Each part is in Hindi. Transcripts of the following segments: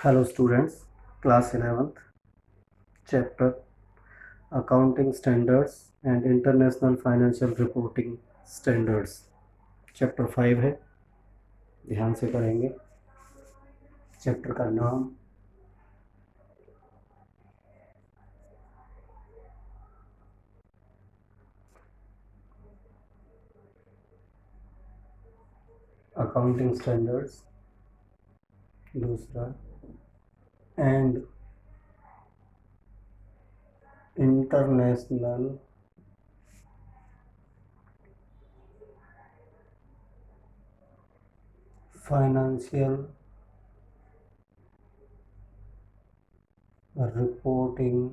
Hello students, class 11th, chapter Accounting Standards and International Financial Reporting Standards, chapter 5 है। ध्यान से करेंगे। चैप्टर का नाम अकाउंटिंग स्टैंडर्ड्स, दूसरा and international financial reporting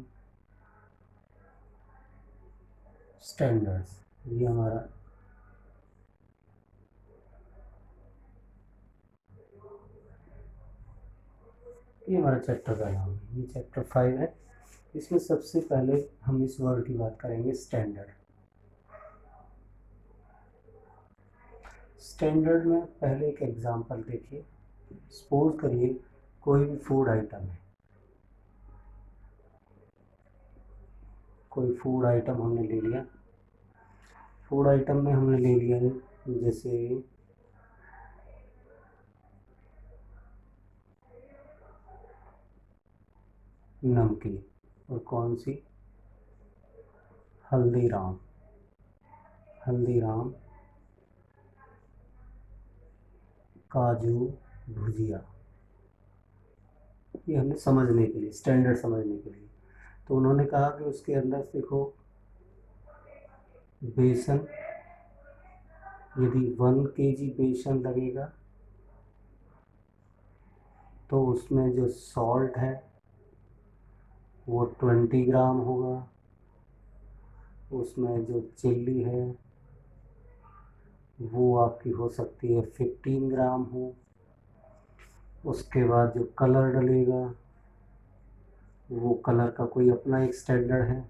standards. ये हमारा चैप्टर का नाम है। ये चैप्टर 5 है। इसमें सबसे पहले हम इस वर्ड की बात करेंगे, स्टैंडर्ड। स्टैंडर्ड में पहले एक एग्जांपल देखिए। सपोज करिए कोई भी फूड आइटम है, कोई फूड आइटम हमने ले लिया। फूड आइटम में हमने ले लिया है जैसे नमकीन, और कौन सी, हल्दीराम, हल्दीराम काजू भुजिया। ये हमने समझने के लिए, स्टैंडर्ड समझने के लिए। तो उन्होंने कहा कि उसके अंदर देखो बेसन, यदि 1 kg बेसन लगेगा तो उसमें जो सॉल्ट है वो 20 ग्राम होगा। उसमें जो चिल्ली है वो आपकी हो सकती है 15 ग्राम हो। उसके बाद जो कलर डलेगा वो कलर का कोई अपना एक स्टैंडर्ड है।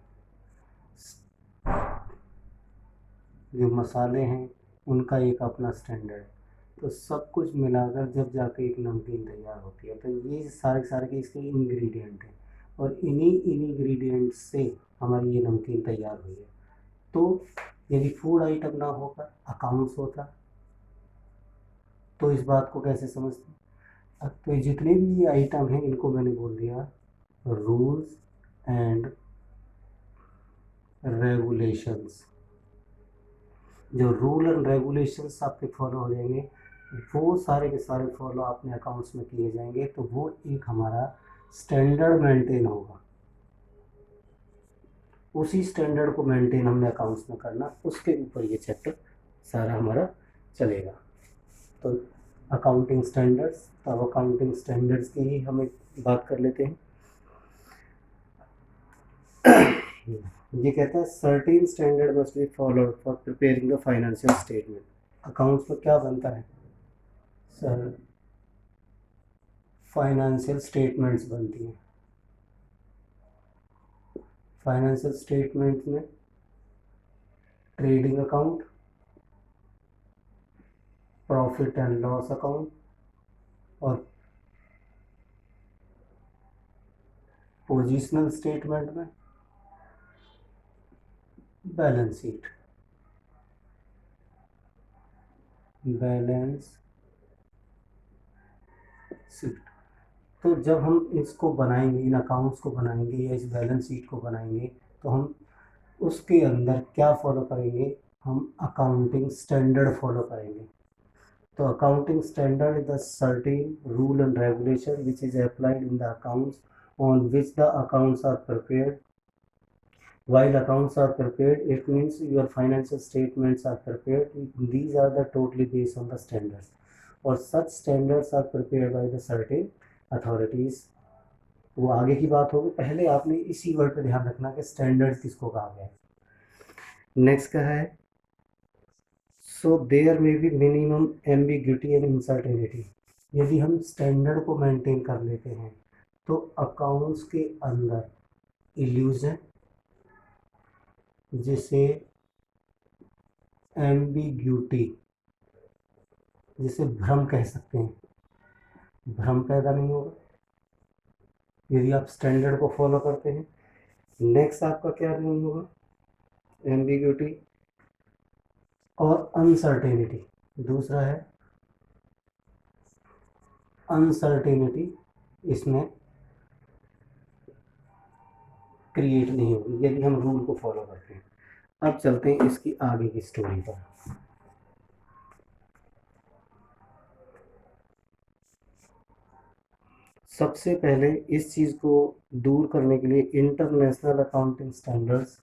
जो मसाले हैं उनका एक अपना स्टैंडर्ड। तो सब कुछ मिलाकर जब जाके एक नमकीन तैयार होती है, तो ये सारे के इसके इंग्रेडिएंट हैं, और इन्हीं इंग्रेडिएंट से हमारी ये नमकीन तैयार हुई है। तो यदि फूड आइटम ना होकर अकाउंट्स होता तो इस बात को कैसे समझते। अब तो ये जितने भी ये आइटम हैं इनको मैंने बोल दिया रूल्स एंड रेगुलेशंस। जो रूल एंड रेगुलेशंस आपके फॉलो हो जाएंगे, वो सारे के सारे फॉलो अपने अकाउंट्स में किए जाएंगे, तो वो एक हमारा स्टैंडर्ड मेंटेन होगा। उसी स्टैंडर्ड को मेंटेन हमने अकाउंट्स में करना, उसके ऊपर ये चैप्टर सारा हमारा चलेगा। तो अकाउंटिंग स्टैंडर्ड्स, तो अब अकाउंटिंग स्टैंडर्ड्स की ही हम एक बात कर लेते हैं। ये कहता है certain standard must be followed for preparing the financial statement. Accounts में क्या बनता है सर, फाइनेंशियल स्टेटमेंट्स बनती हैं। फाइनेंशियल स्टेटमेंट में trading account, profit and loss account, और पोजिशनल स्टेटमेंट में बैलेंस शीट, बैलेंस शीट। तो जब हम इसको बनाएंगे, इन अकाउंट्स को बनाएंगे या इस बैलेंस शीट को बनाएंगे, तो हम उसके अंदर क्या फॉलो करेंगे, हम अकाउंटिंग स्टैंडर्ड फॉलो करेंगे। तो accounting standard is the certain rule and regulation which is applied in the accounts on which the accounts are prepared. While accounts are prepared, it means your financial statements are prepared. These are the totally based on the standards, or such standards are prepared by the certain authorities. वो आगे की बात होगी, पहले आपने इसी वर्ड पे ध्यान रखना कि स्टैंडर्ड किसको कहा गया है। नेक्स्ट का है सो देयर में B minimum ambiguity and uncertainty. यदि हम स्टैंडर्ड को मेंटेन कर लेते हैं तो अकाउंट्स के अंदर इल्यूजन, जिसे एम्बिग्यूटी, जिसे भ्रम कह सकते हैं, भ्रम पैदा नहीं होगा। यदि आप स्टैंडर्ड को फॉलो करते हैं। नेक्स्ट आपका क्या नहीं होगा, एम्बिग्यूटी और अनसर्टेनिटी। दूसरा है अनसर्टेनिटी, इसमें क्रिएट नहीं होगी यदि हम रूल को फॉलो करते हैं। अब चलते हैं इसकी आगे की स्टोरी पर। सबसे पहले इस चीज़ को दूर करने के लिए international accounting standards,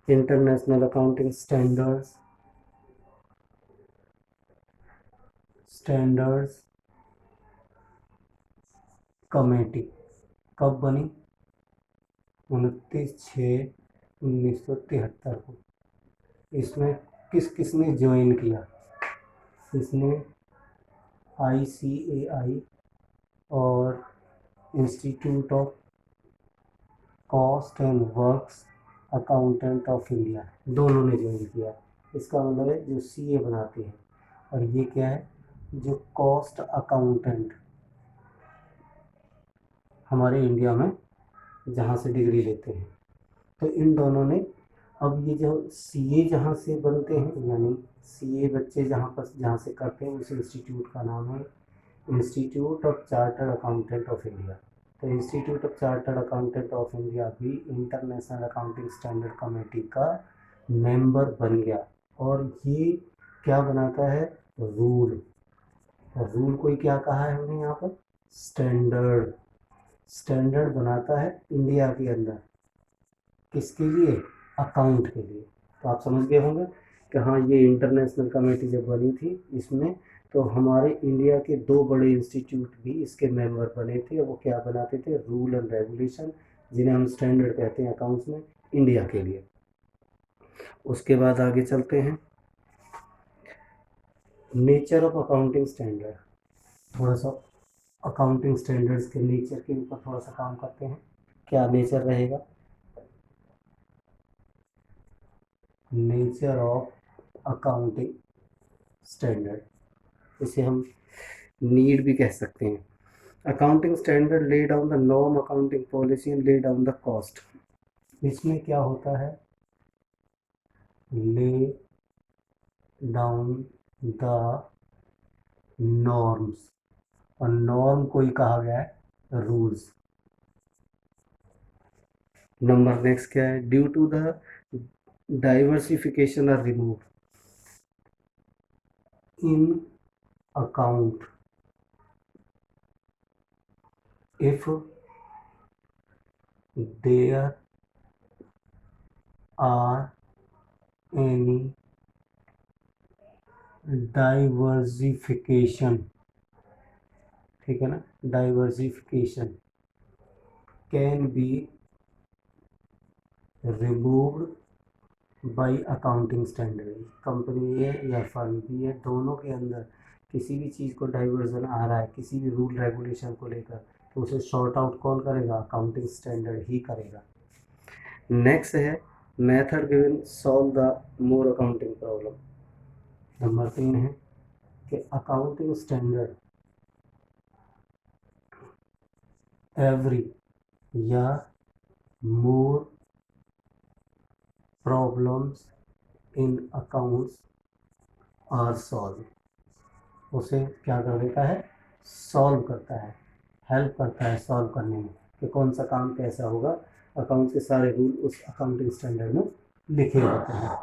international accounting standards committee कब बनी, 29/6/1973 को। इसमें किस किसने ज्वाइन किया, इसने ICAI और institute of cost and works accountant of India, दोनों ने ज्वाइन किया। इसका मतलब है जो CA बनाते हैं, और ये क्या है, जो कॉस्ट अकाउंटेंट हमारे इंडिया में जहाँ से डिग्री लेते हैं, तो इन दोनों ने, अब ये जो CA जहाँ से बनते हैं, यानी CA बच्चे जहाँ से करते हैं, उस इंस्टीट्यूट का नाम है institute of chartered accountant of India. तो institute of chartered accountant of India भी इंटरनेशनल अकाउंटिंग स्टैंडर्ड कमेटी का मेंबर बन गया। और ये क्या बनाता है, रूल। और रूल कोई क्या कहा है हमने यहाँ पर, स्टैंडर्ड। स्टैंडर्ड बनाता है इंडिया के अंदर, किसके लिए, अकाउंट के लिए। तो आप समझ गए होंगे कि हाँ, ये इंटरनेशनल कमेटी जब बनी थी इसमें, तो हमारे इंडिया के 2 बड़े इंस्टीट्यूट भी इसके मेंबर बने थे, और वो क्या बनाते थे, रूल एंड रेगुलेशन, जिन्हें हम स्टैंडर्ड कहते हैं अकाउंट्स में, इंडिया के लिए। उसके बाद आगे चलते हैं, नेचर ऑफ अकाउंटिंग स्टैंडर्ड। थोड़ा सा अकाउंटिंग स्टैंडर्ड्स के नेचर के ऊपर थोड़ा सा काम करते हैं। क्या नेचर रहेगा, नेचर ऑफ अकाउंटिंग स्टैंडर्ड, इसे हम नीड भी कह सकते हैं। Accounting standard lay down the norm accounting policy and lay down the cost. इसमें क्या होता है, ले डाउन द नॉर्म्स, और नॉर्म कोई कहा गया है रूल्स। नंबर नेक्स्ट क्या है, due to the diversification are remove in account if there are any diversification, ठीक है ना, diversification can be removed by accounting standard. Company है या फर्म भी है, दोनों के अंदर किसी भी चीज़ को डाइवर्जन आ रहा है किसी भी रूल रेगुलेशन को लेकर, तो उसे शॉर्ट आउट कौन करेगा, अकाउंटिंग स्टैंडर्ड ही करेगा। नेक्स्ट है method given solve the more accounting problem. Number 3 है कि अकाउंटिंग स्टैंडर्ड एवरी या more problems in accounts are solve. उसे क्या कर देता है, सॉल्व करता है, हेल्प करता है सॉल्व करने में, कि कौन सा काम कैसा होगा। अकाउंट्स के सारे रूल उस अकाउंटिंग स्टैंडर्ड में लिखे होते हैं।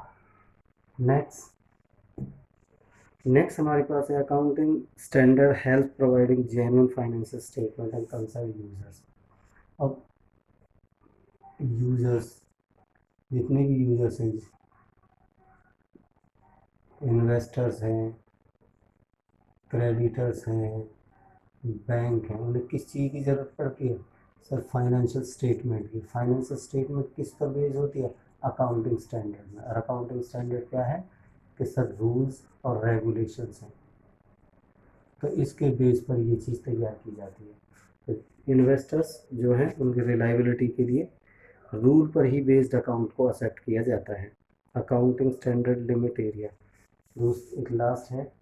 नेक्स्ट हमारे पास है accounting standard help providing genuine financial statement and concern users. अब यूजर्स, जितने भी यूजर्स हैं, इन्वेस्टर्स हैं, क्रेडिटर्स हैं, बैंक हैं, उन्हें किस चीज़ की ज़रूरत पड़ती है, सर फाइनेंशियल स्टेटमेंट की। फाइनेंशियल स्टेटमेंट किस पर बेस होती है, अकाउंटिंग स्टैंडर्ड में। और अकाउंटिंग स्टैंडर्ड क्या है कि सर रूल्स और रेगुलेशंस हैं, तो इसके बेस पर ये चीज़ तैयार की जाती है। तो इन्वेस्टर्स जो हैं उनकी रिलायबिलिटी के लिए रूल पर ही बेस्ड अकाउंट को एक्सेप्ट किया जाता है। Accounting standard limit area. एक लास्ट है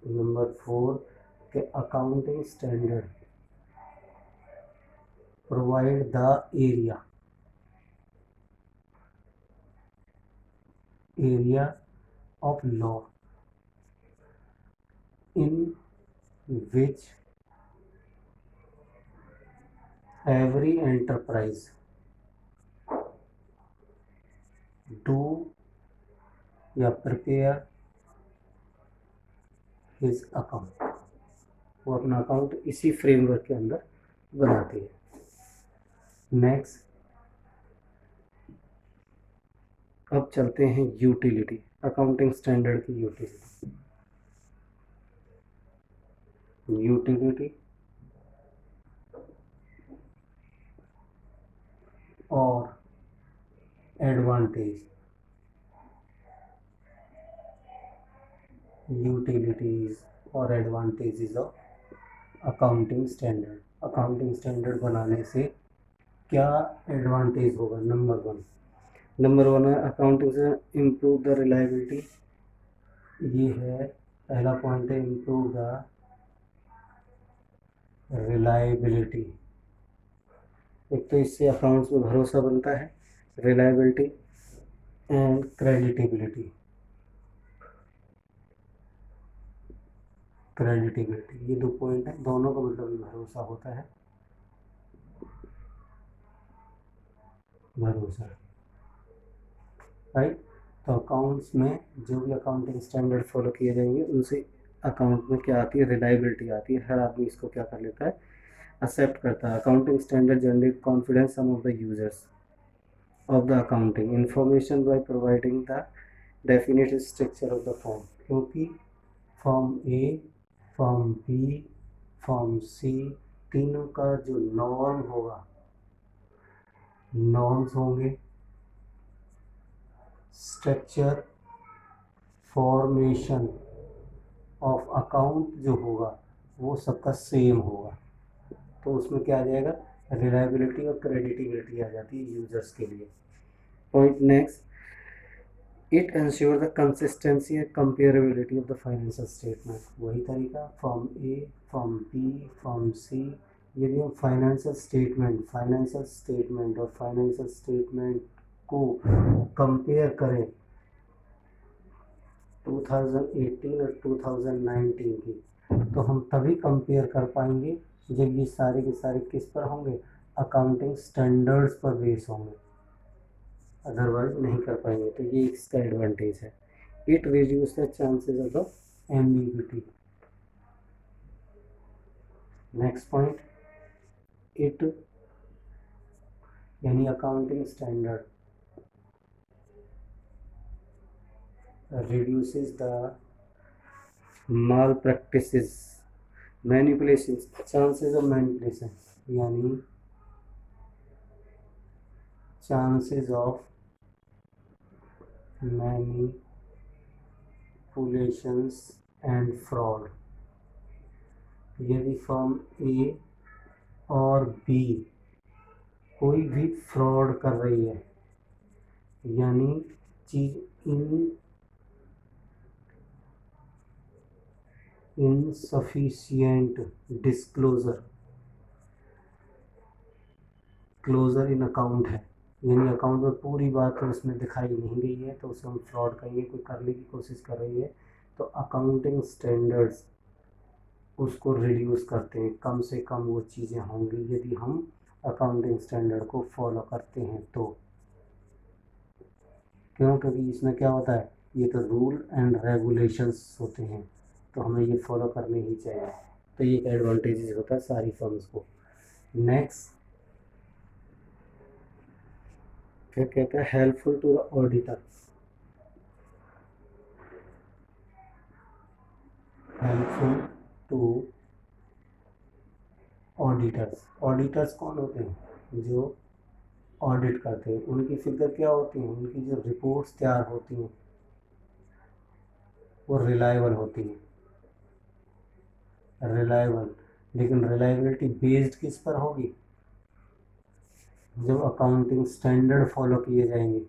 नंबर 4 के accounting standard provide the area of law in which every enterprise do या prepare his account। वो अपना अकाउंट इसी फ्रेमवर्क के अंदर बनाती है। नेक्स्ट, अब चलते हैं यूटिलिटी, अकाउंटिंग स्टैंडर्ड की यूटिलिटी और एडवांटेज, यूटिलिटीज और advantages of accounting standard. Accounting standard बनाने से क्या एडवांटेज होगा? नंबर वन है अकाउंटिंग से इम्प्रूव द रिलायबिलिटी। ये है पहला पॉइंट है, इम्प्रूव द रिलायबिलिटी। एक तो इससे अकाउंट्स में भरोसा बनता है, रिलायबिलिटी एंड क्रेडिटेबिलिटी। ये दो पॉइंट है, दोनों का मतलब भरोसा होता है, भरोसा, राइट। तो अकाउंट्स में जो भी अकाउंटिंग स्टैंडर्ड फॉलो किए जाएंगे उनसे अकाउंट में क्या आती है? रिलायबिलिटी आती है। हर आदमी इसको क्या कर लेता है? एक्सेप्ट करता है। Accounting standard generate confidence some of the users of the accounting information by providing the definite structure of the form। क्योंकि फॉर्म ए, फॉर्म बी, फॉर्म सी तीनों का जो नॉर्म्स होंगे, स्ट्रक्चर, फॉर्मेशन ऑफ अकाउंट जो होगा वो सबका सेम होगा। तो उसमें क्या आ जाएगा? रिलायबिलिटी और क्रेडिटेबिलिटी आ जाती है यूजर्स के लिए। Point next, it ensure the consistency and comparability of the financial statement. वही तरीका, फॉर्म ए, फॉर्म बी, फॉर्म सी। यदि हम फाइनेंशियल स्टेटमेंट को कंपेयर करें 2018 और 2019 की, तो हम तभी कंपेयर कर पाएंगे जब ये सारे के सारे किस पर होंगे? अकाउंटिंग स्टैंडर्ड्स पर बेस होंगे, अदरवाइज नहीं कर पाएंगे। तो ये इसका एडवांटेज है। It reduce the chances of the ambiguity. Next point, it यानी accounting standard reduces the malpractices, manipulations, chances of manipulation, यानी chances of manipulations and fraud। यदि फर्म ए और बी कोई भी फ्रॉड कर रही है, यानी चीज insufficient disclosure इन अकाउंट है, यानी अकाउंट में पूरी बात तो उसमें दिखाई नहीं गई है, तो उसे हम फ्रॉड कहेंगे। कोई करने की कोशिश कर रही है तो अकाउंटिंग स्टैंडर्ड्स उसको रिड्यूस करते हैं, कम से कम वो चीज़ें होंगी यदि हम अकाउंटिंग स्टैंडर्ड को फॉलो करते हैं तो। क्यों? क्योंकि इसमें क्या होता है, ये तो रूल एंड रेगुलेशंस होते हैं, तो हमें ये फॉलो करने ही चाहिए। तो ये एक एडवांटेजेस होता है सारी फर्म्स को। नेक्स्ट, फिर कहता है helpful to the auditor. Helpful to auditors कौन होते हैं? जो ऑडिट करते हैं। उनकी फिगर क्या होती है? उनकी जो रिपोर्ट्स तैयार होती हैं वो रिलायबल होती हैं, लेकिन रिलायबिलिटी बेस्ड किस पर होगी? जब अकाउंटिंग स्टैंडर्ड फॉलो किए जाएंगे,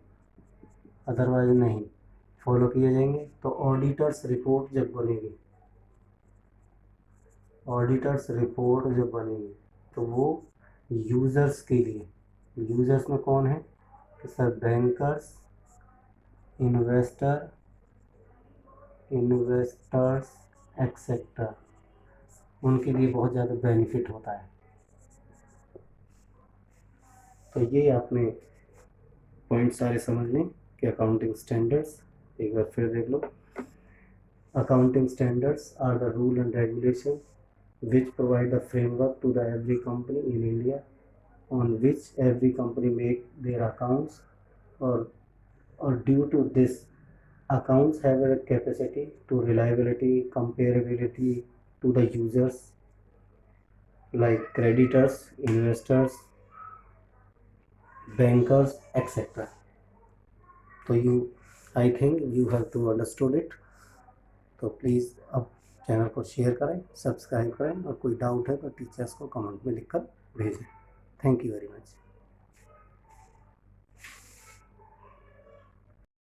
अदरवाइज नहीं फॉलो किए जाएंगे, तो ऑडिटर्स रिपोर्ट जब बनेगी, ऑडिटर्स रिपोर्ट जब बनेगी तो वो यूज़र्स के लिए, यूज़र्स में कौन है कि सर बैंकर्स, इन्वेस्टर्स एक्सेट्रा, उनके लिए बहुत ज़्यादा बेनिफिट होता है। तो ये आपने पॉइंट सारे समझ लें कि अकाउंटिंग स्टैंडर्ड्स, एक बार फिर देख लो। Accounting standards are the rule and regulation which provide the framework to the every company in India on which every company make their accounts, or due to this accounts have a capacity to reliability, comparability to the users like creditors, investors, bankers, etc. तो I think you have to understood it. तो प्लीज़ अब चैनल को शेयर करें, सब्सक्राइब करें, और कोई डाउट है तो टीचर्स को कमेंट में लिखकर भेजें। Thank you very much.